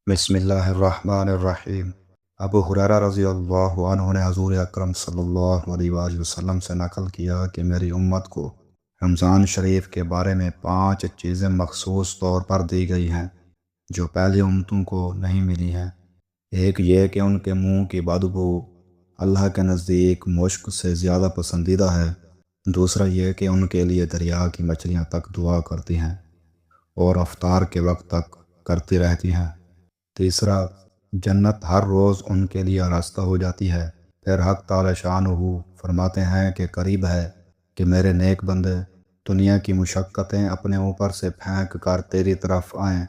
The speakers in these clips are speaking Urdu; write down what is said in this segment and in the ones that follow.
بسم اللہ الرحمن الرحیم۔ ابو ہریرہ رضی اللہ عنہ نے حضور اکرم صلی اللہ علیہ وآلہ وسلم سے نقل کیا کہ میری امت کو رمضان شریف کے بارے میں 5 چیزیں مخصوص طور پر دی گئی ہیں جو پہلی امتوں کو نہیں ملی ہیں۔ ایک یہ کہ ان کے منہ کی بدبو اللہ کے نزدیک مشک سے زیادہ پسندیدہ ہے۔ دوسرا یہ کہ ان کے لیے دریا کی مچھلیاں تک دعا کرتی ہیں اور افطار کے وقت تک کرتی رہتی ہیں۔ تیسرا، جنت ہر روز ان کے لیے راستہ ہو جاتی ہے۔ پھر حق تعالی شانہ فرماتے ہیں کہ قریب ہے کہ میرے نیک بندے دنیا کی مشقتیں اپنے اوپر سے پھینک کر تیری طرف آئیں۔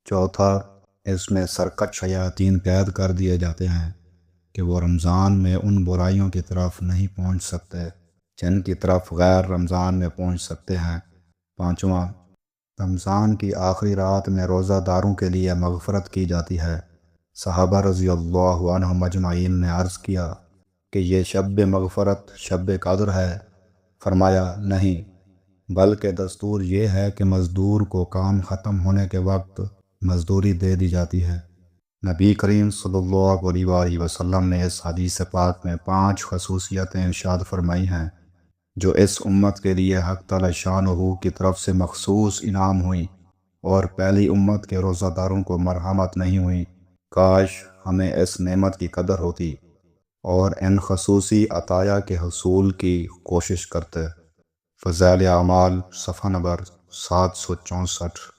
چوتھا، اس میں سرکش شیاطین قید کر دیے جاتے ہیں کہ وہ رمضان میں ان برائیوں کی طرف نہیں پہنچ سکتے جن کی طرف غیر رمضان میں پہنچ سکتے ہیں۔ پانچواں، رمضان کی آخری رات میں روزہ داروں کے لیے مغفرت کی جاتی ہے۔ صحابہ رضی اللہ عنہم مجمعین نے عرض کیا کہ یہ شب مغفرت شب قدر ہے؟ فرمایا نہیں، بلکہ دستور یہ ہے کہ مزدور کو کام ختم ہونے کے وقت مزدوری دے دی جاتی ہے۔ نبی کریم صلی اللہ علیہ وآلہ وسلم نے اس حدیث پاک میں 5 خصوصیتیں ارشاد فرمائی ہیں جو اس امت کے لیے حق تعالی شانہ کی طرف سے مخصوص انعام ہوئیں، اور پہلی امت کے روزہ داروں کو مرحمت نہیں ہوئی۔ کاش ہمیں اس نعمت کی قدر ہوتی اور ان خصوصی عطایا کے حصول کی کوشش کرتے۔ فضائل اعمال صفحہ نمبر 764۔